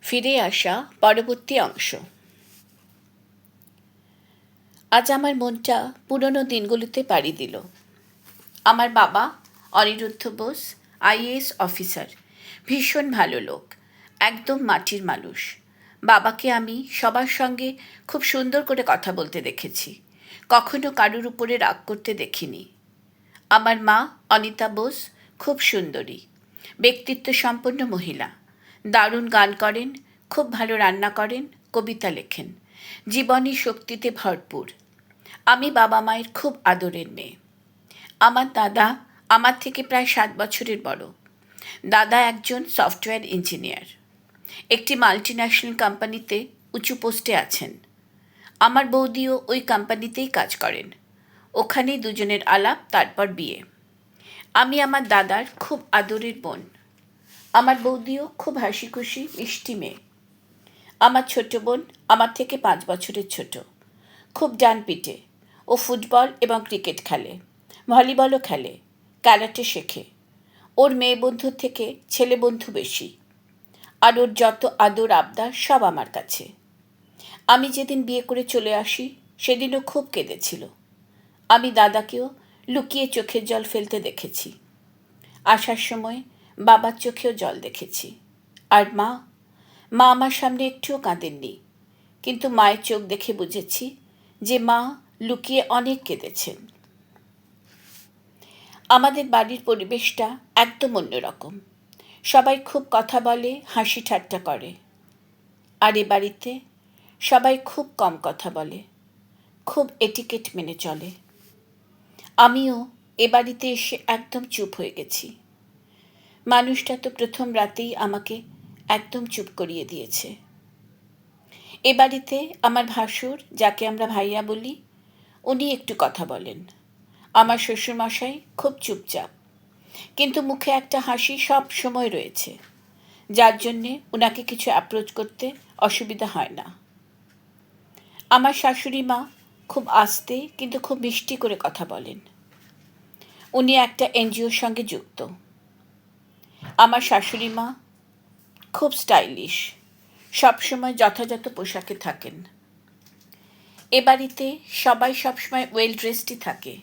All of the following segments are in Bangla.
ফিরে আসা পরবর্তী অংশ। আজ আমার মনটা পুরনো দিনগুলোতে পাড়ি দিল। আমার বাবা অনিরুদ্ধ বোস, আইএএস অফিসার, ভীষণ ভালো লোক, একদম মাটির মানুষ। বাবাকে আমি সবার সঙ্গে খুব সুন্দর করে কথা বলতে দেখেছি, কখনো কারুর উপরে রাগ করতে দেখিনি। আমার মা অনিতা বোস খুব সুন্দরী, ব্যক্তিত্ব সম্পন্ন মহিলা, দারুণ গান করেন, খুব ভালো রান্না করেন, কবিতা লেখেন, জীবনী শক্তিতে ভরপুর। আমি বাবা মায়ের খুব আদরের মেয়ে। আমার দাদা আমার থেকে প্রায় 7 বছরের বড়। দাদা একজন সফটওয়্যার ইঞ্জিনিয়ার, একটি মাল্টিন্যাশনাল কোম্পানিতে উঁচু পোস্টে আছেন। আমার বৌদিও ওই কোম্পানিতেই কাজ করেন। ওখানেই দুজনের আলাপ, তারপর বিয়ে। আমি আমার দাদার খুব আদরের বোন। আমার বৌদিও খুব হাসি খুশি মিষ্টি মেয়ে। আমার ছোট বোন আমার থেকে 5 বছরের ছোট, খুব ডানপিটে। ও ফুটবল এবং ক্রিকেট খেলে, ভলিবলও খেলে, ক্যারাটে শেখে। ওর মেয়ে বন্ধুর থেকে ছেলে বন্ধু বেশি। আর ওর যত আদর আবদার সব আমার কাছে। আমি যেদিন বিয়ে করে চলে আসি সেদিনও খুব কেঁদেছিল। আমি দাদাকেও লুকিয়ে চোখের জল ফেলতে দেখেছি। আসার সময় বাবার চোখেও জল দেখেছি। আর মা আমার সামনে একটুও কাঁদেননি, কিন্তু মায়ের চোখ দেখে বুঝেছি যে মা লুকিয়ে অনেক কেঁদেছেন। আমাদের বাড়ির পরিবেশটা একদম অন্যরকম। সবাই খুব কথা বলে, হাসি ঠাট্টা করে। আর এ বাড়িতে সবাই খুব কম কথা বলে, খুব এটিকেট মেনে চলে। আমিও এ বাড়িতে এসে একদম চুপ হয়ে গেছি। মানুষটা তো প্রথম রাতেই আমাকে একদম চুপ করিয়ে দিয়েছে। এ বাড়িতে আমার ভাসুর, যাকে আমরা ভাইয়া বলি, উনি একটু কথা বলেন। আমার শ্বশুরমশাই খুব চুপচাপ, কিন্তু মুখে একটা হাসি সব সময় রয়েছে, যার জন্যে ওনাকে কিছু অ্যাপ্রোচ করতে অসুবিধা হয় না। আমার শাশুড়ি মা খুব আস্তে কিন্তু খুব মিষ্টি করে কথা বলেন। উনি একটা এনজিওর সঙ্গে যুক্ত। আমার শাশুড়ি মা খুব স্টাইলিশ, সবসময় যথাযথ পোশাকে থাকেন। এ বাড়িতে সবাই সবসময় ওয়েল ড্রেসডই থাকে,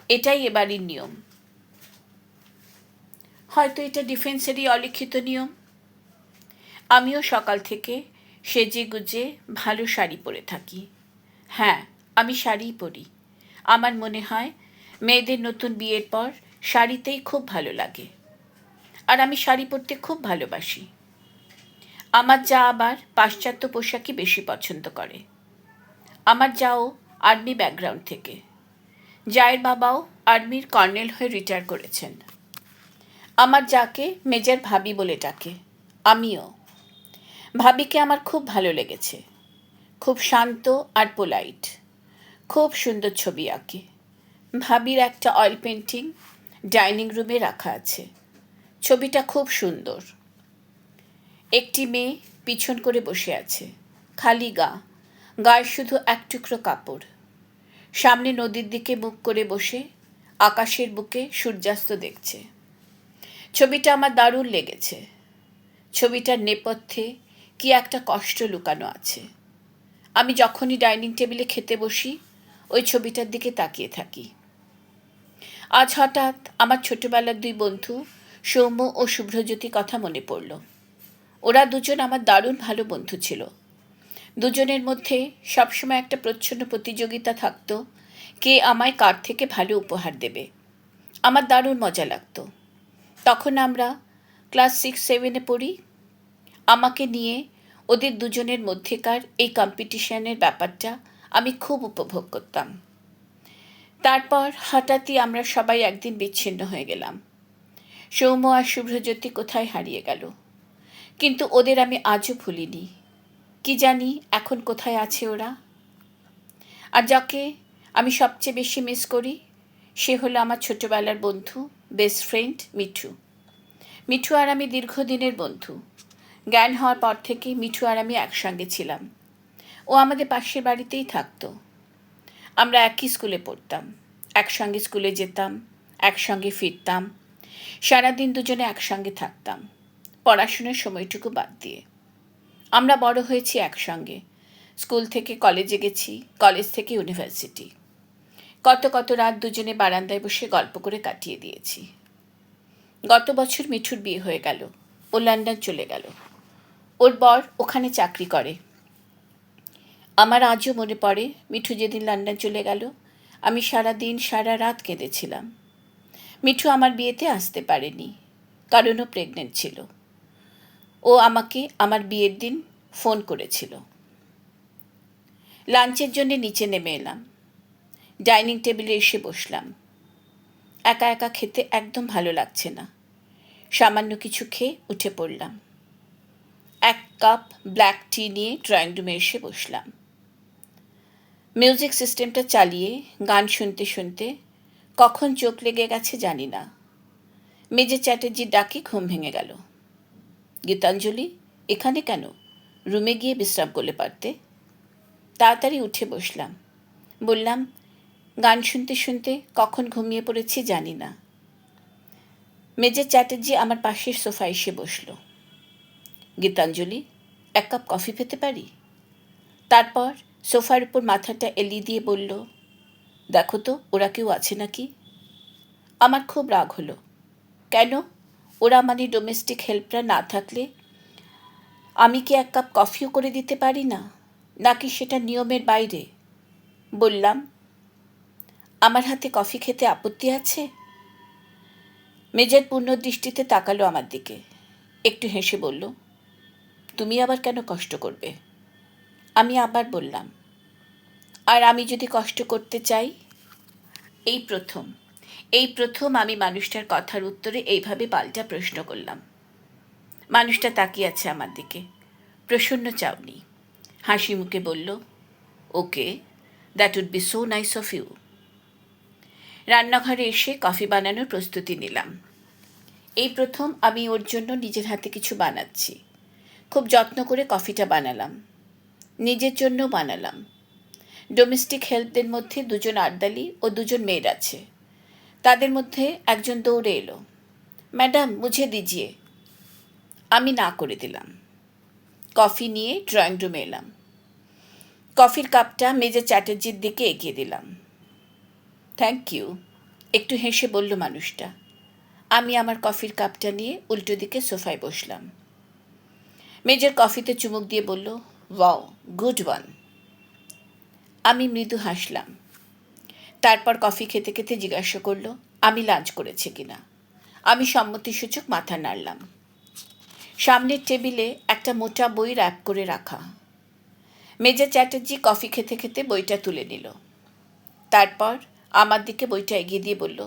এটাই এ বাড়ির নিয়ম। হয়তো এটা ডিফেন্সেরই অলিখিত নিয়ম। আমিও সকাল থেকে সেজে গুজে ভালো শাড়ি পরে থাকি। হ্যাঁ, আমি শাড়িই পরি। আমার মনে হয় মেয়েদের নতুন বিয়ের পর শাড়িতেই খুব ভালো লাগে। আর আমি শাড়ি পরতে খুব ভালোবাসি। আমার যা আবার পাশ্চাত্য পোশাকই বেশি পছন্দ করে। আমার যাও আর্মি ব্যাকগ্রাউন্ড থেকে। জায়ের বাবাও আর্মির কর্নেল হয়ে রিটায়ার করেছেন। আমার যাকে মেজর ভাবি বলে ডাকে, আমিও। ভাবিকে আমার খুব ভালো লেগেছে। খুব শান্ত আর পোলাইট, খুব সুন্দর ছবি আঁকে। ভাবির একটা অয়েল পেন্টিং ডাইনিং রুমে রাখা আছে। ছবিটা খুব সুন্দর। একটি মেয়ে পিছন করে বসে আছে, খালি গায়ে শুধু এক টুকরো কাপড়। সামনে নদীর দিকে মুখ করে বসে আকাশের বুকে সূর্যাস্ত দেখছে। ছবিটা আমার দারুণ লেগেছে। ছবিটার নেপথ্যে কি একটা কষ্ট লুকানো আছে। আমি যখনই ডাইনিং টেবিলে খেতে বসি ওই ছবিটার দিকে তাকিয়ে থাকি। আজ হঠাৎ আমার ছোটবেলার 2 বন্ধু সৌম্য ও শুভ্রজ্যোতি কথা মনে পড়ল। ওরা দুজন আমার দারুণ ভালো বন্ধু ছিল। দুজনের মধ্যে সবসময় একটা প্রচ্ছন্ন প্রতিযোগিতা থাকতো, কে আমায় কার থেকে ভালো উপহার দেবে। আমার দারুণ মজা লাগতো। তখন আমরা ক্লাস 6-7-এ পড়ি। আমাকে নিয়ে ওদের দুজনের মধ্যেকার এই কম্পিটিশনের ব্যাপারটা আমি খুব উপভোগ করতাম। তারপর হঠাৎই আমরা সবাই একদিন বিচ্ছিন্ন হয়ে গেলাম। সৌম্য আর শুভ্রজ্যোতি কোথায় হারিয়ে গেল, কিন্তু ওদের আমি আজও ভুলিনি। কি জানি এখন কোথায় আছে ওরা। আর যাকে আমি সবচেয়ে বেশি মিস করি সে হলো আমার ছোটবেলার বন্ধু, বেস্ট ফ্রেন্ড মিঠু। মিঠু আর আমি দীর্ঘদিনের বন্ধু। জ্ঞান হওয়ার পর থেকে মিঠু আর আমি একসঙ্গে ছিলাম। ও আমাদের পাশের বাড়িতেই থাকতো। আমরা একই স্কুলে পড়তাম, একসঙ্গে স্কুলে যেতাম, একসঙ্গে ফিরতাম, সারাদিন দুজনে একসঙ্গে থাকতাম, পড়াশোনার সময়টুকু বাদ দিয়ে। আমরা বড় হয়েছি একসঙ্গে। স্কুল থেকে কলেজে গেছি, কলেজ থেকে ইউনিভার্সিটি। কত কত রাত দুজনে বারান্দায় বসে গল্প করে কাটিয়ে দিয়েছি। গত বছর মিঠুর বিয়ে হয়ে গেল। ও লন্ডন চলে গেল। ওর বর ওখানে চাকরি করে। আমার আজও মনে পড়ে মিঠু যেদিন লন্ডন চলে গেল, আমি সারা দিন সারা রাত কেঁদেছিলাম। মিঠু আমার বিয়েতে আসতে পারেনি, কারণ ও প্রেগনেন্ট ছিল। ও আমাকে আমার বিয়ের দিন ফোন করেছিল। লাঞ্চের জন্য নিচে নেমে এলাম। ডাইনিং টেবিলে এসে বসলাম। একা একা খেতে একদম ভালো লাগছে না। সামান্য কিছু খেয়ে উঠে পড়লাম। 1 কাপ ব্ল্যাক টি নিয়ে ড্রয়িং রুমে এসে বসলাম। মিউজিক সিস্টেমটা চালিয়ে গান শুনতে শুনতে কখন চোখ লেগে গেছে জানি না। মেজে চ্যাটার্জির ডাকে ঘুম ভেঙে গেল। গীতাঞ্জলি, এখানে কেন? রুমে গিয়ে বিশ্রাম করলে পারতে। তাড়াতাড়ি উঠে বসলাম। বললাম, গান শুনতে শুনতে কখন ঘুমিয়ে পড়েছি জানি না। মেজে চ্যাটার্জি আমার পাশের সোফায় এসে বসল। গীতাঞ্জলি, 1 কাপ কফি পেতে পারি? তারপর সোফার উপর মাথাটা এলিয়ে দিয়ে বলল, দেখো তো ওরা কেউ আছে নাকি। আমার খুব রাগ হলো। কেন? ওরা মানে ডোমেস্টিক হেল্পরা না থাকলে আমি কি 1 কাপ কফিও করে দিতে পারি না? নাকি সেটা নিয়মের বাইরে? বললাম, আমার হাতে কফি খেতে আপত্তি আছে? মেজর পূর্ণ দৃষ্টিতে তাকালো আমার দিকে। একটু হেসে বলল, তুমি আবার কেন কষ্ট করবে? আমি আবার বললাম, আর আমি যদি কষ্ট করতে চাই? এই প্রথম আমি মানুষটার কথার উত্তরে এইভাবে পাল্টা প্রশ্ন করলাম। মানুষটা তাকিয়ে আছে আমার দিকে, প্রসন্ন চাউনি। হাসি মুখে বলল, okay, that would be so nice of you. রান্নাঘরে এসে কফি বানানোর প্রস্তুতি নিলাম। এই প্রথম আমি ওর জন্য নিজের হাতে কিছু বানাচ্ছি। খুব যত্ন করে কফিটা বানালাম। নিজের জন্য বানালাম। ডোমেস্টিক হেল্পদের মধ্যে 2 জন আর্দালি ও 2 জন মেয়ের আছে। তাদের মধ্যে একজন দৌড়ে এলো, ম্যাডাম মুঝে দিজিয়ে। আমি না করে দিলাম। কফি নিয়ে ড্রয়িং রুমে এলাম। কফির কাপটা মেজর চ্যাটার্জির দিকে এগিয়ে দিলাম। থ্যাংক ইউ, একটু হেসে বলল মানুষটা। আমি আমার কফির কাপটা নিয়ে উল্টো দিকে সোফায় বসলাম। মেজর কফিতে চুমুক দিয়ে বলল, ওয়াও, গুড ওয়ান। আমি মৃদু হাসলাম। তারপর কফি খেতে খেতে জিজ্ঞাসা করলো, আমি লাঞ্চ করেছি কিনা। আমি সম্মতিসূচক মাথা নাড়লাম। সামনের টেবিলে একটা মোটা বই র্যাপ করে রাখা। মেজর চ্যাটার্জি কফি খেতে খেতে বইটা তুলে নিল। তারপর আমার দিকে বইটা এগিয়ে দিয়ে বলল,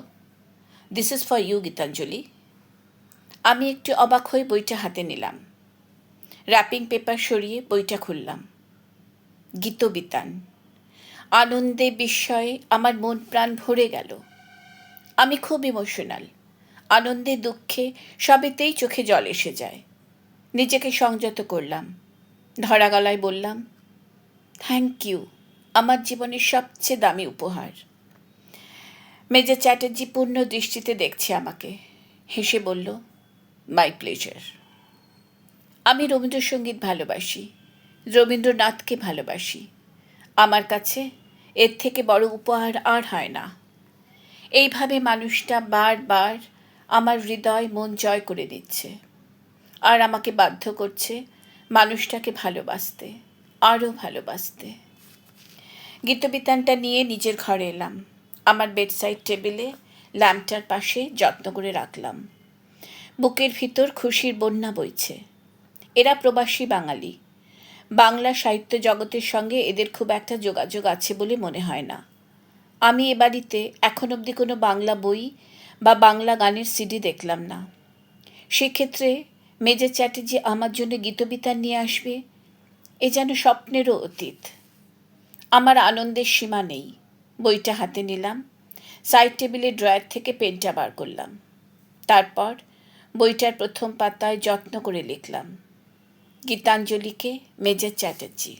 this is for you Gitanjali. আমি একটু অবাক হয়ে বইটা হাতে নিলাম। র্যাপিং পেপার সরিয়ে বইটা খুললাম। গীতবিতান। আনন্দে বিস্ময়ে আমার মন প্রাণ ভরে গেল। আমি খুব ইমোশনাল। আনন্দে দুঃখে সবেতেই চোখে জল এসে যায়। নিজেকে সংযত করলাম। ধরা গলায় বললাম, থ্যাংক ইউ, আমার জীবনের সবচেয়ে দামি উপহার। মেজর চ্যাটার্জি পূর্ণ দৃষ্টিতে দেখছে আমাকে। হেসে বলল, মাই প্লেজার। আমি রবীন্দ্রসঙ্গীত ভালোবাসি, রবীন্দ্রনাথকে ভালোবাসি। আমার কাছে এর থেকে বড় উপহার আর হয় না। এইভাবে মানুষটা বারবার আমার হৃদয় মন জয় করে নিচ্ছে, আর আমাকে বাধ্য করছে মানুষটাকে ভালোবাসতে, আরও ভালোবাসতে। গীতবিতানটা নিয়ে নিজের ঘরে এলাম। আমার বেডসাইড টেবিলে ল্যাম্পটার পাশে যত্ন করে রাখলাম। বুকের ভিতর খুশির বন্যা বইছে। এরা প্রবাসী বাঙালি। বাংলা সাহিত্য জগতের সঙ্গে এদের খুব একটা যোগাযোগ আছে বলে মনে হয় না। আমি এ বাড়িতে এখন অবধি কোনো বাংলা বই বা বাংলা গানের সিডি দেখলাম না। সেক্ষেত্রে মেজর চ্যাটার্জি আমার জন্য গীতবিতান নিয়ে আসবে, এ যেন স্বপ্নেরও অতীত। আমার আনন্দের সীমা নেই। বইটা হাতে নিলাম। সাইড টেবিলের ড্রয়ার থেকে পেনটা বার করলাম। তারপর বইটার প্রথম পাতায় যত্ন করে লিখলাম, গীতাঞ্জলিকে মেজর চ্যাটার্জি।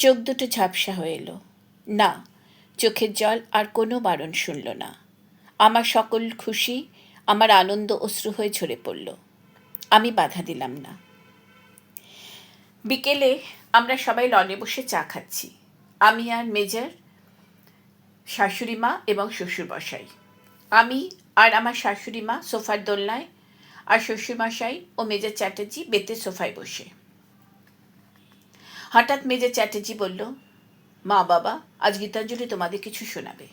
চোখ দুটো ঝাপসা হয়ে এলো। না, চোখের জল আর কোনো বারণ শুনল না। আমার সকল খুশি, আমার আনন্দ অশ্রু হয়ে ঝরে পড়ল। আমি বাধা দিলাম না। বিকেলে আমরা সবাই লনে বসে চা খাচ্ছি। আমি আর মেজর, শাশুড়ি মা এবং শ্বশুরমশাই। আমি আর আমার শাশুড়ি মা সোফার দোলনায়, আর শ্বশুরমশাই ও মেজর চ্যাটার্জি বেতের সোফায় বসে। হঠাৎ মেজর চ্যাটার্জি বলল, মা বাবা, আজ গীতাঞ্জলি তোমাদের কিছু শোনাবে।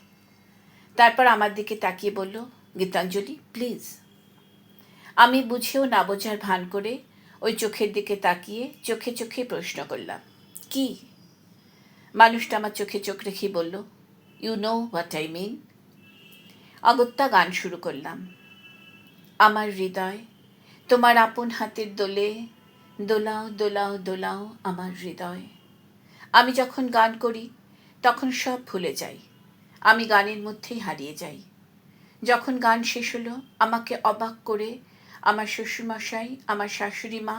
তারপর আমার দিকে তাকিয়ে বলল, গীতাঞ্জলি প্লিজ। আমি বুঝেও না বোঝার ভান করে ওই চোখের দিকে তাকিয়ে চোখে চোখে প্রশ্ন করলাম, কি? মানুষটা আমার চোখে চোখ রেখেই বলল, you know what I mean. অগত্যা গান শুরু করলাম। আমার হৃদয় তোমার আপন হাতের দোলে দোলাও দোলাও দোলাও আমার হৃদয়। আমি যখন গান করি তখন সব ভুলে যাই, আমি গানের মধ্যেই হারিয়ে যাই। যখন গান শেষ হলো আমাকে অবাক করে আমার শ্বশুরমশাই, আমার শাশুড়ি মা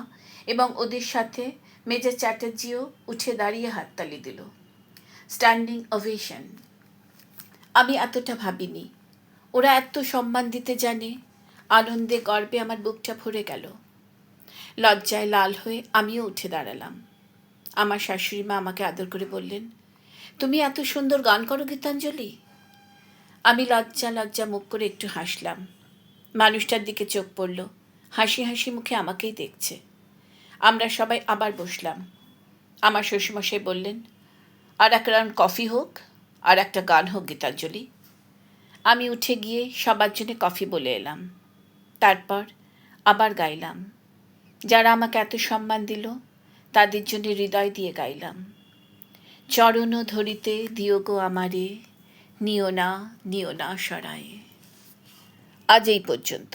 এবং ওদের সাথে মেজর চ্যাটার্জিও উঠে দাঁড়িয়ে হাততালি দিল। Standing ovation. আমি এতটা ভাবিনি, ওরা এত সম্মান দিতে জানে। আনন্দে গর্বে আমার বুকটা ভরে গেল। লজ্জায় লাল হয়ে আমিও উঠে দাঁড়ালাম। আমার শাশুড়ি মা আমাকে আদর করে বললেন, তুমি এত সুন্দর গান করো গীতাঞ্জলি। আমি লজ্জা লজ্জা মুখ করে একটু হাসলাম। মানুষটার দিকে চোখ পড়ল, হাসি হাসি মুখে আমাকেই দেখছে। আমরা সবাই আবার বসলাম। আমার শ্বশুরমশাই বললেন, আর এক রাউন্ড কফি হোক, আর একটা গান হোক গীতাঞ্জলি। আমি উঠে গিয়ে সবার জন্য কফি বলে এলাম। তারপর আবার গাইলাম। যারা আমাকে এত সম্মান দিল তাদের জন্য হৃদয় দিয়ে গাইলাম। চরণ ধরিতে দিও গো আমারে, নিও না সরায়ে। আজ এই পর্যন্ত।